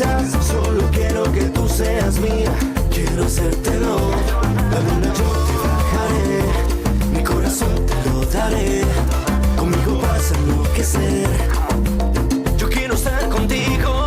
necesitas. Solo quiero que tú seas mía. Quiero hacértelo. La luna yo te bajaré. Mi corazón te lo daré. Conmigo vas a enloquecer. Yo quiero estar contigo.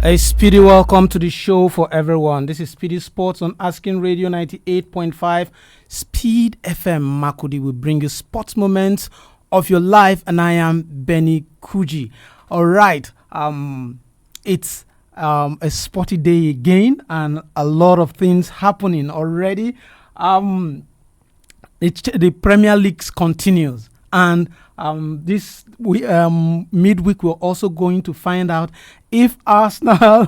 A speedy welcome to the show for everyone. This is Speedy Sports on Asking Radio 98.5 Speed FM. Makudi will bring you sports moments of your life, and I am Benny Kuji. All right, it's a sporty day again, and a lot of things happening already. The Premier League continues, and this midweek we're also going to find out if Arsenal,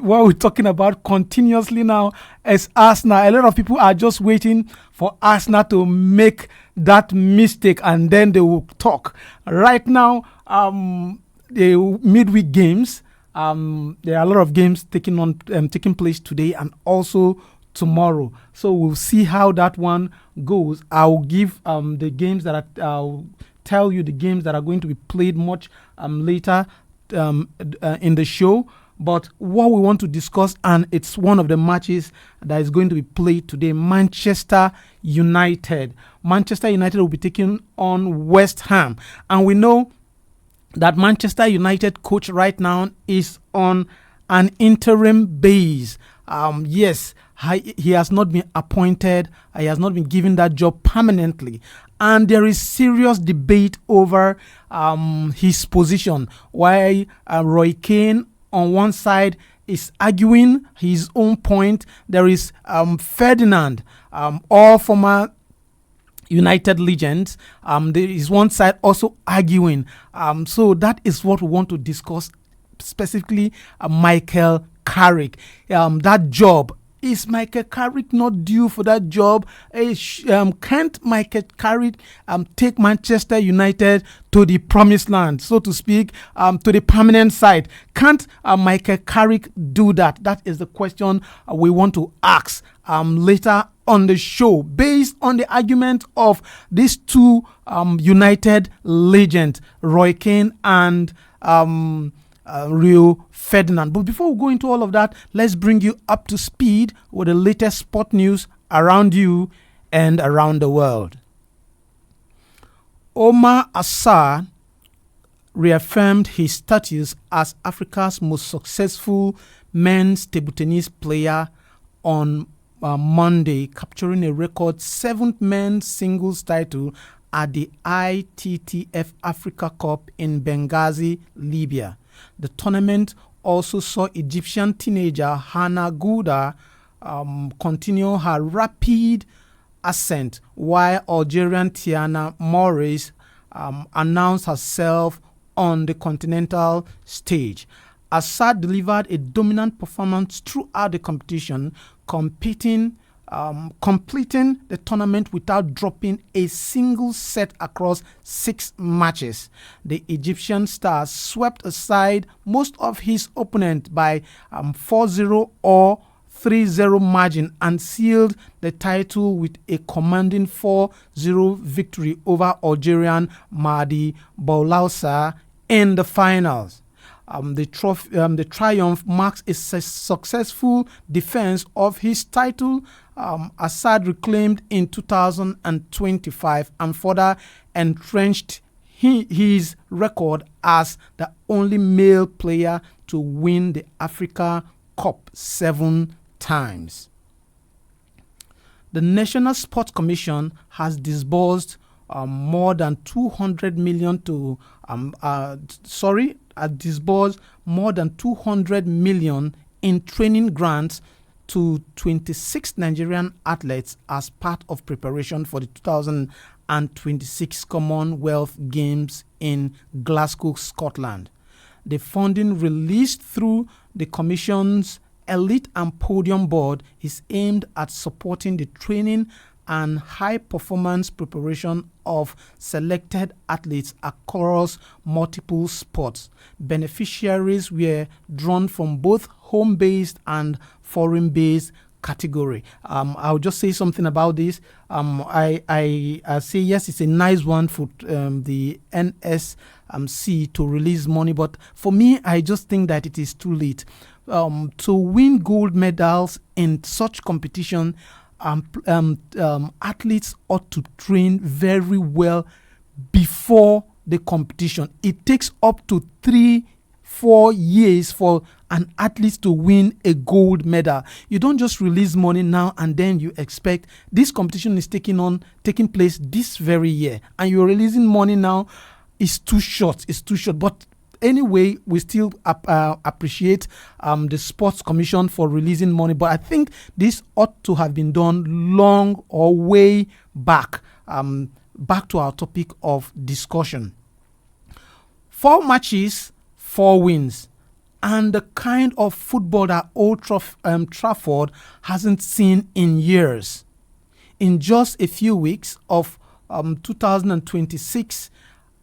what we're talking about continuously now is Arsenal. A lot of people are just waiting for Arsenal to make that mistake and then they will talk. Right now, the midweek games, there are a lot of games taking place today and also tomorrow. So we'll see how that one goes. I'll give the games that I'll tell you the games that are going to be played much later in the show. But what we want to discuss, and it's one of the matches that is going to be played today, Manchester United. Manchester United will be taking on West Ham. And we know that Manchester United coach right now is on an interim base. Yes, he has not been appointed. He has not been given that job permanently. And there is serious debate over his position. Why Roy Keane on one side is arguing his own point. There is Ferdinand, all former United legends. There is one side also arguing. So that is what we want to discuss, specifically Michael Carrick. That job. Is Michael Carrick not due for that job? Can't Michael Carrick take Manchester United to the promised land, so to speak, to the permanent side? Can't Michael Carrick do that? That is the question we want to ask later on the show, based on the argument of these two United legends, Roy Keane and Rio Ferdinand. But before we go into all of that, let's bring you up to speed with the latest sport news around you and around the world. Omar Assar reaffirmed his status as Africa's most successful men's table tennis player on Monday, capturing a record 7th men's singles title at the ITTF Africa Cup in Benghazi, Libya. The tournament also saw Egyptian teenager Hannah Gouda continue her rapid ascent, while Algerian Tiana Morris announced herself on the continental stage. Assad delivered a dominant performance throughout the competition, completing the tournament without dropping a single set across 6 matches. The Egyptian star swept aside most of his opponents by 4-0 or 3-0 margin and sealed the title with a commanding 4-0 victory over Algerian Mahdi Boulausa in the finals. The triumph marks a successful defense of his title, Assad reclaimed in 2025, and further entrenched his record as the only male player to win the Africa Cup 7 times. The National Sports Commission has disbursed more than 200 million to disbursed more than 200 million in training grants to 26 Nigerian athletes as part of preparation for the 2026 Commonwealth Games in Glasgow, Scotland. The funding released through the Commission's Elite and Podium Board is aimed at supporting the training and high-performance preparation of selected athletes across multiple sports. Beneficiaries were drawn from both home-based and foreign-based category. I'll just say something about this. I say yes, it's a nice one for the NSC to release money, but for me, I just think that it is too late. To win gold medals in such competition, athletes ought to train very well before the competition. It takes up to 3-4 years for an athlete to win a gold medal. You don't just release money now and then you expect this competition is taking place this very year, and you're releasing money now. It's too short. But anyway, we still appreciate the Sports Commission for releasing money, but I think this ought to have been done long or way back. Back to our topic of discussion. 4 matches, 4 wins, and the kind of football that Old Trafford hasn't seen in years. In just a few weeks of 2026,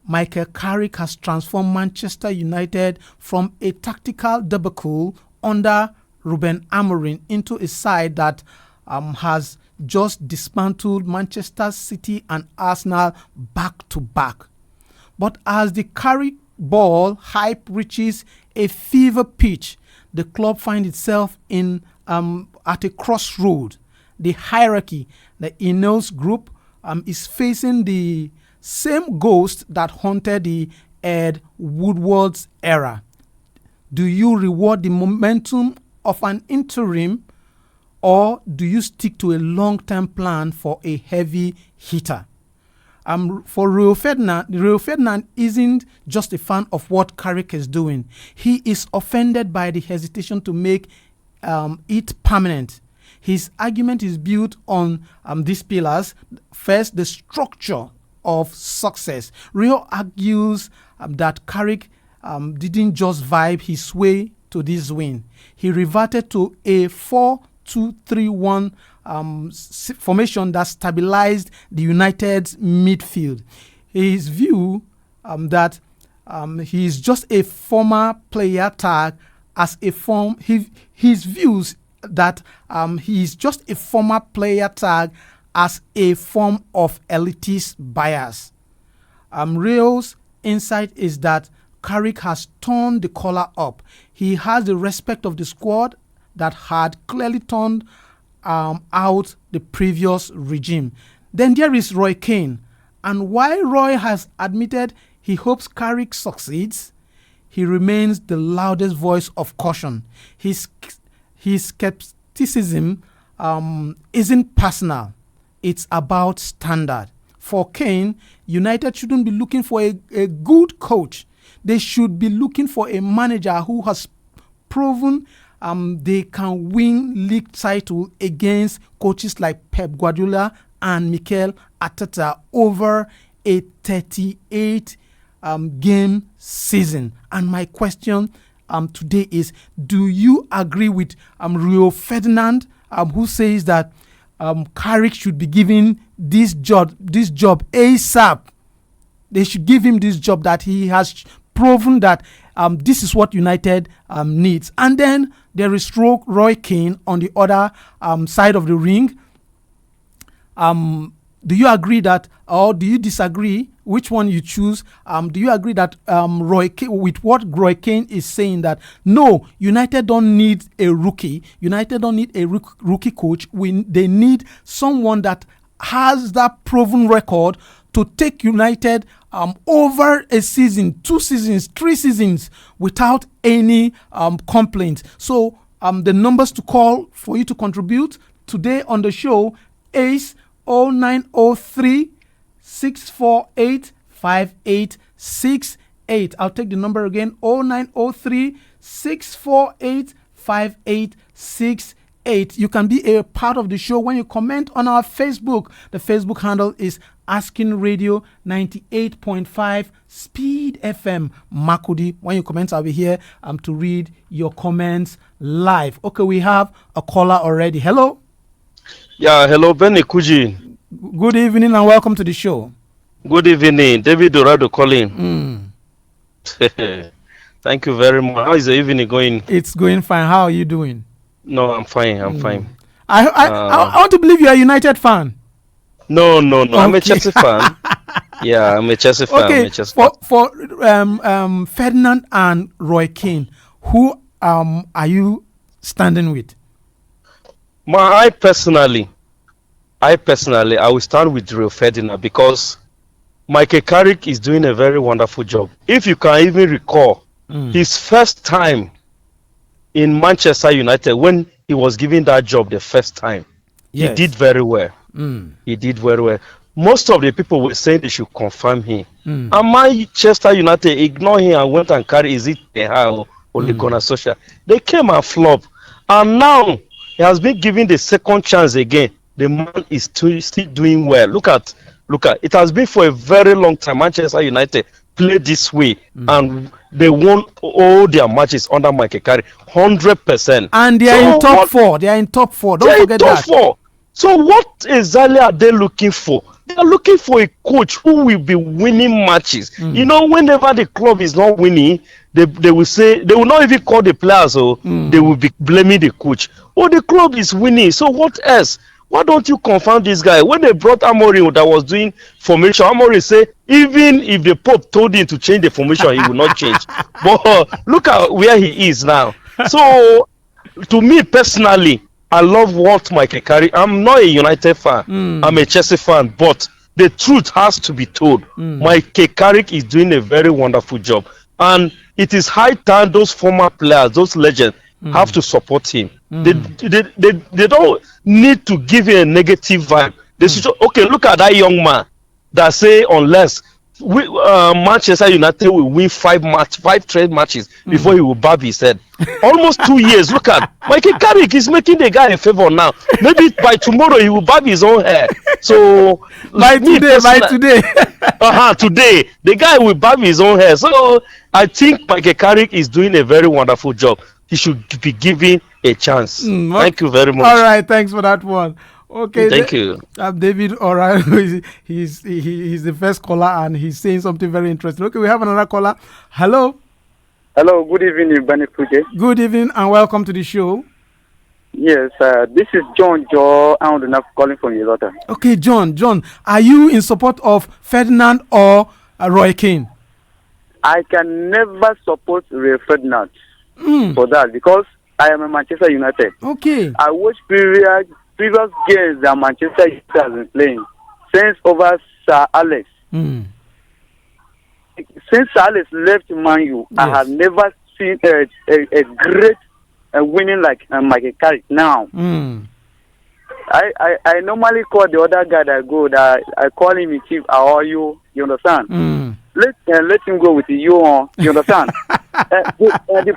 Michael Carrick has transformed Manchester United from a tactical debacle under Ruben Amorim into a side that has just dismantled Manchester City and Arsenal back to back. But as the Carrick ball hype reaches a fever pitch, the club finds itself at a crossroad. The hierarchy, the Ineos group, is facing the same ghost that haunted the Ed Woodward's era. Do you reward the momentum of an interim, or do you stick to a long-term plan for a heavy hitter? For Rio Ferdinand isn't just a fan of what Carrick is doing. He is offended by the hesitation to make it permanent. His argument is built on these pillars. First, the structure of success. Rio argues that Carrick didn't just vibe his way to this win. He reverted to a 4-2-3-1 formation that stabilized the United's midfield. His view that he is just a former player tag as a form. His views that he is just a former player tag as a form of elitist bias. Rio's insight is that Carrick has turned the collar up. He has the respect of the squad that had clearly turned out the previous regime. Then there is Roy Keane. And while Roy has admitted he hopes Carrick succeeds, he remains the loudest voice of caution. His skepticism isn't personal. It's about standard. For Keane, United shouldn't be looking for a good coach. They should be looking for a manager who has proven they can win league title against coaches like Pep Guardiola and Mikel Arteta over a 38 game season. And my question today is, do you agree with Rio Ferdinand, who says that Carrick should be given this job ASAP? They should give him this job, that he has proven that this is what United needs. And then there is Roy Keane on the other side of the ring. Do you agree that, or do you disagree? Which one you choose? Do you agree that with what Roy Keane is saying, that no, United don't need a rookie. United don't need a rookie coach. They need someone that has that proven record to take United over a season, 2 seasons, 3 seasons without any complaints. So the numbers to call for you to contribute today on the show is 0903 648 5868. I'll take the number again, 0903 648 5868. 8. You can be a part of the show when you comment on our Facebook. The Facebook handle is Asking Radio 98.5 Speed FM Makudi. When you comment, I'll be here to read your comments live. Okay, we have a caller already. Hello. Yeah, hello, Benny Kuji. Good evening and welcome to the show. Good evening, David Dorado calling. Thank you very much. How is the evening going? It's going fine. How are you doing? No, I'm fine. I'm fine. I want to believe you're a United fan. No. Okay. I'm a Chelsea fan. Yeah, I'm a Chelsea fan. Okay, for Ferdinand and Roy Keane, who are you standing with? I personally, I will stand with Rio Ferdinand because Michael Carrick is doing a very wonderful job. If you can even recall, his first time in Manchester United, when he was given that job the first time, yes, he did very well. He did very well. Most of the people were saying they should confirm him. And Manchester United ignored him and went and carried, is it Teha or Ole Gunnar Solskjaer? They came and flopped. And now he has been given the second chance again. The man is still doing well. Look at it. Has been for a very long time. Manchester United played this way, and they won all their matches under Michael Carrick 100%. And they are in top 4. They are in top 4. Don't forget that. Top 4. So what exactly are they looking for? They are looking for a coach who will be winning matches. You know, whenever the club is not winning, they will say, they will not even call the players, they will be blaming the coach. Oh, the club is winning, so what else? Why don't you confirm this guy? When they brought Amorim that was doing formation, Amorim say even if the Pope told him to change the formation, he will not change. But look at where he is now. So to me personally, I love what Michael Carrick. I'm not a United fan. I'm a Chelsea fan. But the truth has to be told. Michael Carrick is doing a very wonderful job. And it is high time those former players, those legends, have to support him. They don't need to give him a negative vibe. They should okay, look at that young man that say unless Manchester United will win 5 trade matches before he will barb his head. Almost 2 years. Look at Michael Carrick is making the guy a favor now. Maybe by tomorrow he will barb his own hair. So by today, today the guy will barb his own hair. So I think Michael Carrick is doing a very wonderful job. He should be given a chance. Thank you very much. All right, thanks for that one. Okay, thank you. David, all right, he's the first caller and he's saying something very interesting. Okay, we have another caller. Hello. Hello, good evening, Benny Kuji. Good evening and welcome to the show. Yes, this is John Joe. I'm calling from your daughter. Okay, John, are you in support of Ferdinand or Roy Keane? I can never support Roy Ferdinand for that because I am a Manchester United. Okay. I watch previous games that Manchester United has been playing since over Sir Alex. Since Sir Alex left Man U, yes, I have never seen a great winning like Michael Carrick now. I normally call the other guy that I call him Chief. How are you? You understand? Let him go with you. You understand? The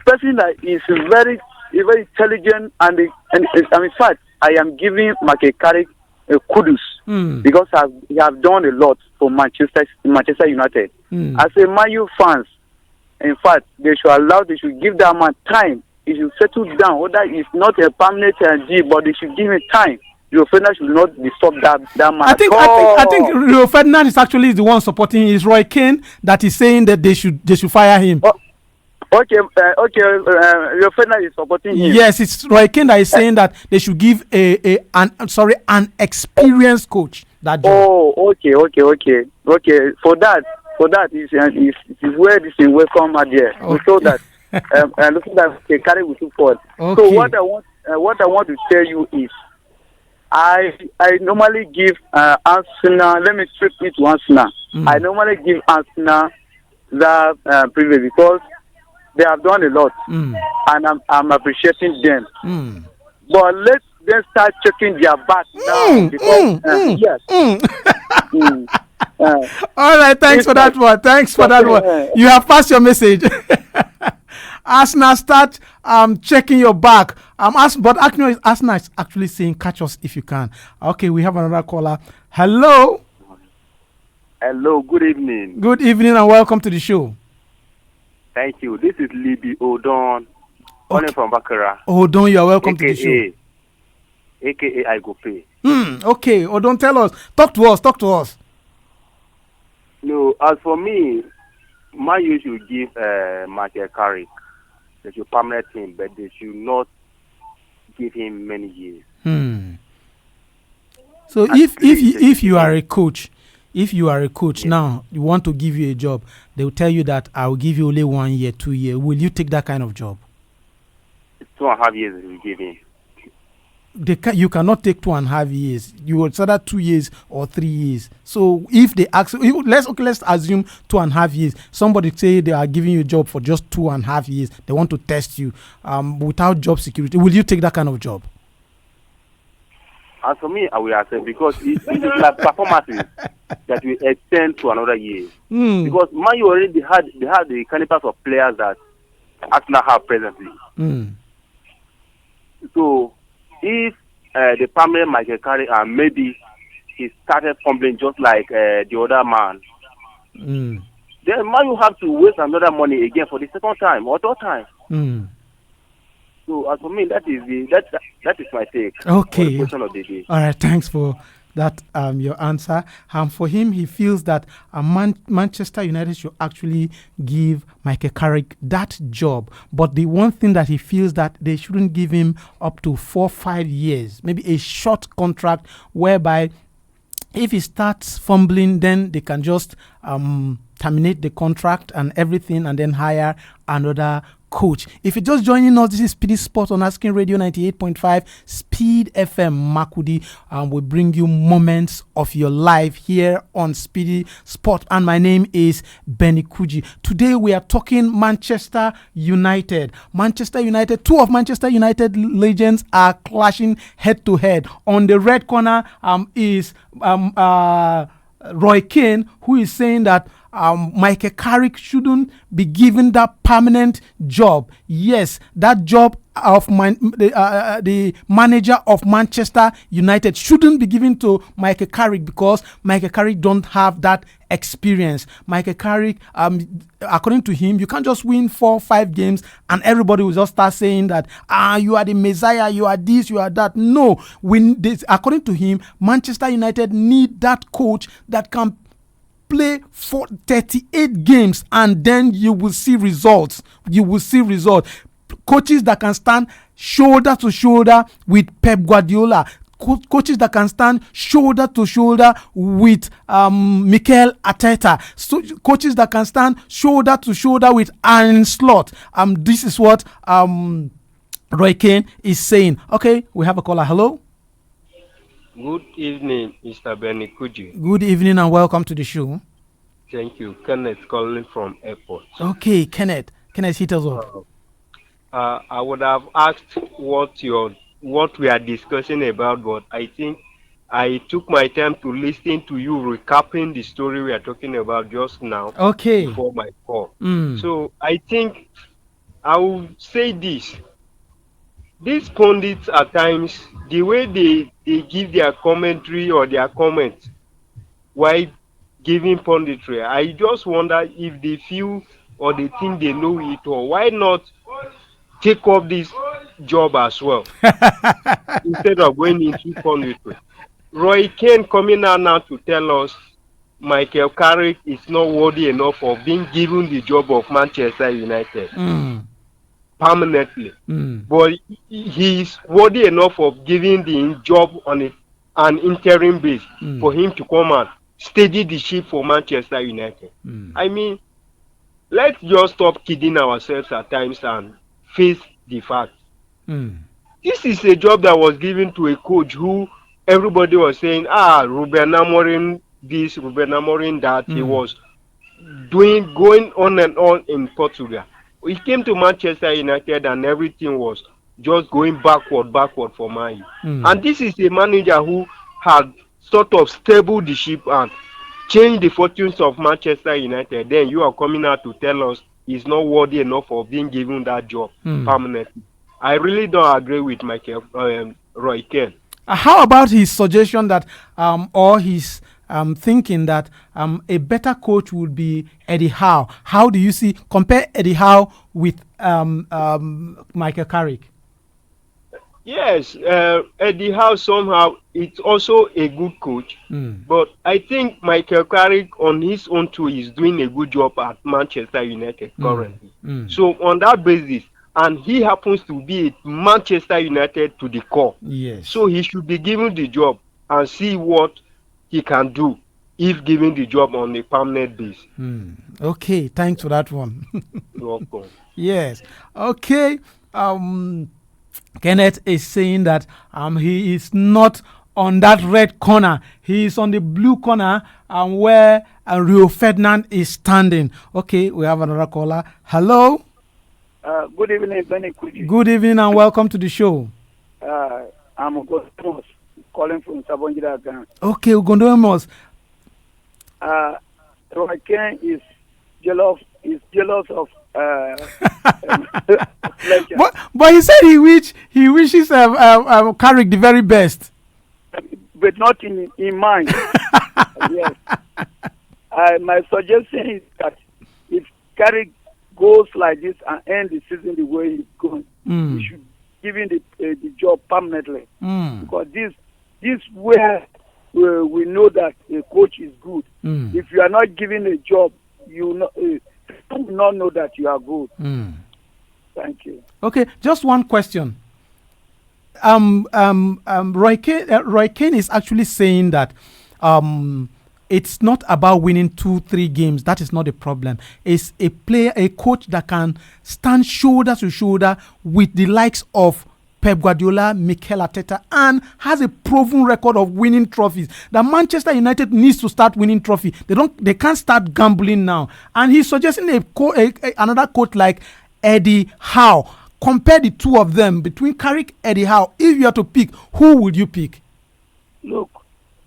person that is very intelligent and in fact I am giving Michael Carrick a kudos because he have done a lot for Manchester United. As a Man U fans, in fact they should give that man time. He should settle down. Whether it's not a permanent G, but they should give him time. Rio Ferdinand should not disturb that man. I think Rio Ferdinand is actually the one supporting his Roy Keane that is saying that they should fire him. Okay. Rio Ferdinand is supporting him. Yes, it's Roy Keane that is saying that they should give an experienced coach that job. Oh, okay. For that is where this is welcome at there. Okay. So that looking at the carry with you forward. Okay. So what I want to tell you is I normally give Arsenal. Let me strip it to Arsenal. I normally give Arsenal that privilege because they have done a lot, and I'm appreciating them. But let them start checking their back now because yes. All right, thanks for that one. You have passed your message. Arsenal start checking your back. But Arsenal is actually saying catch us if you can. Okay, we have another caller. Hello. Hello, good evening. Good evening and welcome to the show. Thank you. This is Libby Odon, calling from Bakara. Odon, you are welcome to the show. AKA I go pay. Okay, Odon, tell us. Talk to us. No, as for me, Man Utd should give Michael Carrick. They should permanent him, but they should not give him many years. So if you are a coach, now you want to give you a job, they will tell you that I will give you only 1 year, 2 years. Will you take that kind of job? 2.5 years they will give him. You cannot take 2.5 years. You would rather 2 years or 3 years. So if they ask, let's assume 2.5 years. Somebody say they are giving you a job for just 2.5 years. They want to test you without job security. Will you take that kind of job? As for me, I will accept because it is like performances that will extend to another year. Because Man U already had the calibers of players that Arsenal have presently. So if the permanent Michael Carrick and maybe he started fumbling just like the other man, then Man U have to waste another money again for the second time or third time. So as for me, that is my take. Okay. The question of the day. All right. Thanks for that. Your answer. For him, he feels that Manchester United should actually give Michael Carrick that job. But the one thing that he feels that they shouldn't give him up to 4-5 years, maybe a short contract whereby if he starts fumbling, then they can just terminate the contract and everything and then hire another coach. If you're just joining us, this is SPEEDy Sports on Asking Radio 98.5 Speed FM Makudi, and we bring you moments of your life here on SPEEDy Sports, and my name is Benny Kuji. Today we are talking Manchester United. Two of Manchester United legends are clashing head to head. On the red corner is Roy Keane, who is saying that Michael Carrick shouldn't be given that permanent job. Yes, that job of the manager of Manchester United shouldn't be given to Michael Carrick because Michael Carrick don't have that experience. Michael Carrick, according to him, you can't just win 4-5 games and everybody will just start saying that you are the messiah, you are this, you are that. No, according to him, Manchester United need that coach that can play for 38 games and then you will see results. Coaches that can stand shoulder to shoulder with Pep Guardiola. Coaches that can stand shoulder to shoulder with Mikel Arteta. So coaches that can stand shoulder to shoulder with Arne Slot. This is what Roy Keane is saying. Okay, we have a caller. Hello. Good evening, Mr. Benny Kuji. Good evening and welcome to the show. Thank you. Kenneth calling from airport. Okay, Kenneth, hit us up. I would have asked what we are discussing about, but I think I took my time to listen to you recapping the story we are talking about just now. Okay. Before my call. So I think I will say this. These pundits at times, the way they give their commentary or their comments while giving punditry, I just wonder if they feel or they think they know it all. Why not take up this job as well instead of going into punditry? Roy Keane coming out now to tell us Michael Carrick is not worthy enough of being given the job of Manchester United. Permanently, but he is worthy enough of giving the job on an interim base for him to come and steady the ship for Manchester United. I mean, let's just stop kidding ourselves at times and face the fact. This is a job that was given to a coach who everybody was saying, Ruben Amorim this, Ruben Amorim that. He was going on and on in Portugal. He came to Manchester United and everything was just going backward for Man U. And this is a manager who had sort of stabled the ship and changed the fortunes of Manchester United. Then you are coming out to tell us is not worthy enough of being given that job permanently. I really don't agree with Michael Roy Keane. How about his suggestion that, or his thinking that a better coach would be Eddie Howe? How do you compare Eddie Howe with Michael Carrick? Yes, Eddie Howe somehow it's also a good coach, but I think Michael Carrick on his own too is doing a good job at Manchester United currently. So on that basis, and he happens to be at Manchester United to the core. Yes. So he should be given the job and see what he can do if given the job on a permanent basis. Okay, thanks for that one. You're welcome. Yes. Okay. Kenneth is saying that he is not on that red corner. He is on the blue corner where Rio Ferdinand is standing. Okay, we have another caller. Hello. Good evening, Benny Kuji. Good evening and welcome to the show. I'm Ugondomos, calling from Sabonjira, Ghana. Okay, Ugondomos. Roy Keane is jealous of but he said he wishes Carrick the very best, but not in mind. Yes. My suggestion is that if Carrick goes like this and end the season the way he's going, we should give him the job permanently. Because this where we know that a coach is good. If you are not given a job, you will not know that you are good. Thank you. Okay, just one question. Roy Keane is actually saying that it's not about winning 2-3 games. That is not the problem. It's a coach that can stand shoulder to shoulder with the likes of Pep Guardiola, Mikel Arteta, and has a proven record of winning trophies. That Manchester United needs to start winning trophy. They can't start gambling now. And he's suggesting another coach like Eddie Howe. Compare the two of them, between Carrick, Eddie Howe. If you have to pick, who would you pick? Look,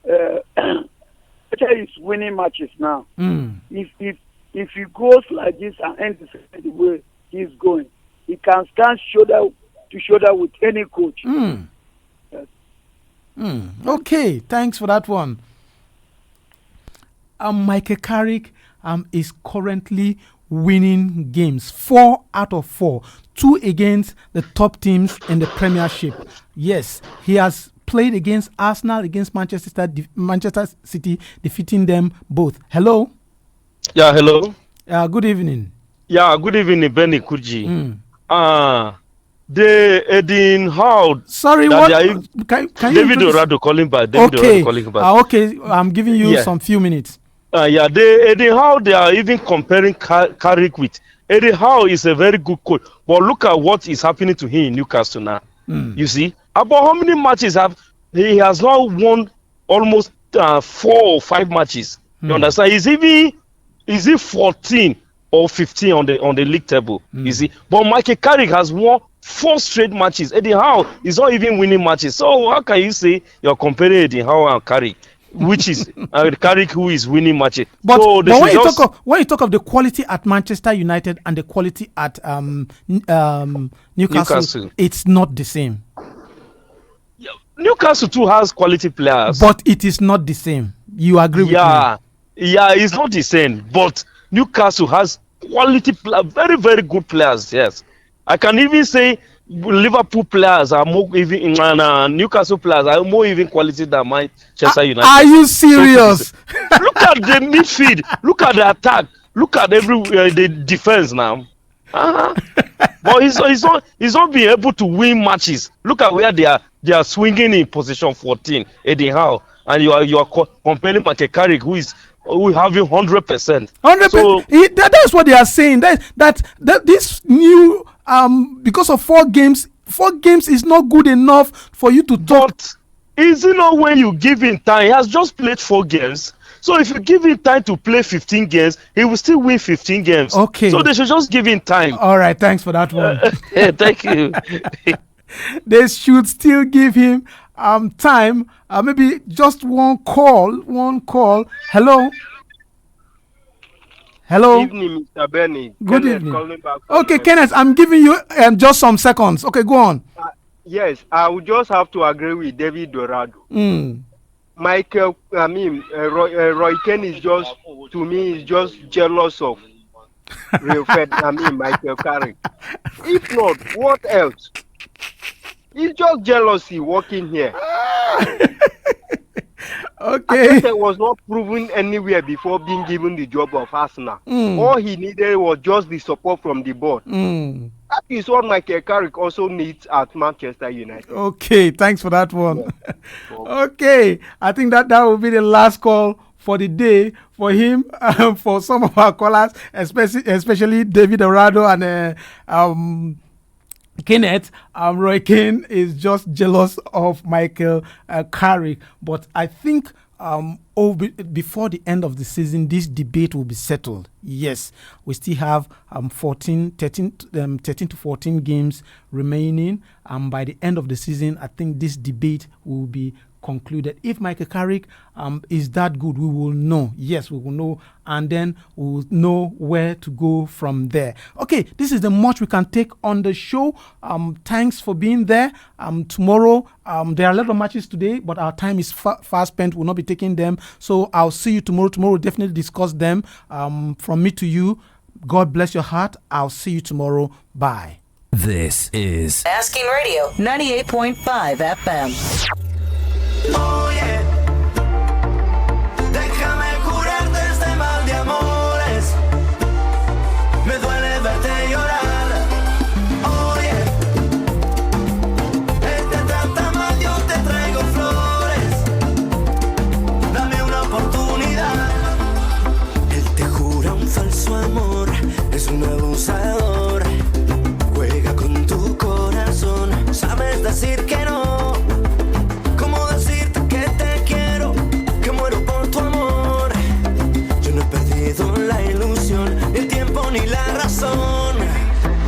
Arteta is winning matches now. If he goes like this and ends the way he's going, he can stand shoulder to shoulder with any coach. Yes. Okay, thanks for that one. Michael Carrick is currently winning games 4 out of 4, 2 against the top teams in the Premiership. Yes, he has played against Arsenal, against Manchester City, defeating them both. Hello. Yeah, hello. Good evening. Yeah, good evening, Benny Kuji. The Eddie Howe. Sorry, what? Can David Orado calling back. Okay. Okay, I'm giving you some few minutes. The Eddie Howe, they are even comparing Carrick with. Eddie Howe is a very good coach, but look at what is happening to him in Newcastle now. You see, about how many matches he has now won? Almost 4 or 5 matches. You understand? Is he 14 or 15 on the league table? You see, but Michael Carrick has won 4 straight matches. Eddie Howe is not even winning matches. So how can you say you're comparing Eddie Howe and Carrick, which is Carrick who is winning matches? But when you talk of the quality at Manchester United and the quality at Newcastle, it's not the same. Newcastle too has quality players, but it is not the same. You agree with me? Yeah, it's not the same. But Newcastle has quality, very, very good players. Yes, I can even say Liverpool players are more even Newcastle players are more even quality than Manchester United. Are you serious? Look at the midfield. Look at the attack. Look at the defense now. But he's not being able to win matches. Look at where they are swinging in position 14. Eddie Howe, and you are comparing Michael Carrick, who having 100%. 100%. So, that's what they are saying. That this new because of 4 games is not good enough for you to talk. But is it not when you give him time? He has just played 4 games. So if you give him time to play 15 games, he will still win 15 games. Okay. So they should just give him time. All right. Thanks for that one. Thank you. They should still give him time. Maybe just one call. Hello. Hello. Evening, Mr. Benny. Good Kenneth evening. calling back from Okay, Nigeria. Kenneth, I'm giving you just some seconds. Okay, go on. Yes, I would just have to agree with David Dorado. Roy Keane is just, to me, is just jealous of Michael Carrick. If not, what else? It's just jealousy working here. Okay. Arteta was not proven anywhere before being given the job of Arsenal. All he needed was just the support from the board. That is what Michael Carrick also needs at Manchester United. Okay, thanks for that one. Yeah. Okay, I think that will be the last call for the day for him, for some of our callers, especially David Dorado and Kenneth. Roy Keane is just jealous of Michael Carrick, but I think before the end of the season, this debate will be settled. Yes, we still have 13 to 14 games remaining. By the end of the season, I think this debate will be concluded. If Michael Carrick is that good, we will know. Yes, we will know, and then we will know where to go from there. Okay, this is the much we can take on the show. Thanks for being there. Tomorrow, there are a lot of matches today, but our time is fast spent. We'll not be taking them. So I'll see you tomorrow. Tomorrow we'll definitely discuss them. From me to you, God bless your heart. I'll see you tomorrow. Bye. This is Asking Radio 98.5 FM. Oye, déjame curarte este mal de amores. Me duele verte llorar. Oye, él te trata mal, yo te traigo flores. Dame una oportunidad. Él te jura un falso amor, es un abusador. Juega con tu corazón, sabes decir que no. La ilusión, ni el tiempo ni la razón.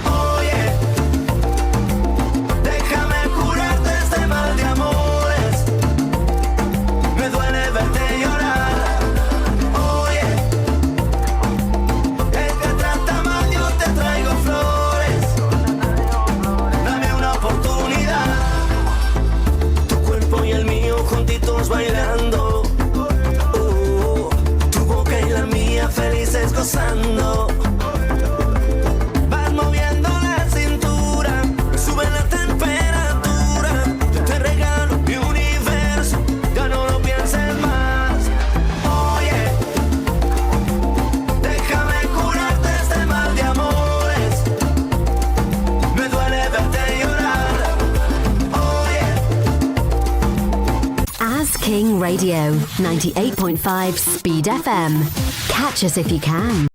Oye, déjame curarte este mal de amores. Me duele verte llorar. Oye, él te trata mal, yo te traigo flores. Dame una oportunidad. Tu cuerpo y el mío juntitos bailando. Felices gozando, vas moviendo la cintura, sube la temperatura. Yo te regalo mi universo, ya no lo pienses más. Oye, déjame curarte este mal de amores. Me duele verte llorar. Oye. As King Radio 98.5 Speed FM. Catch us if you can.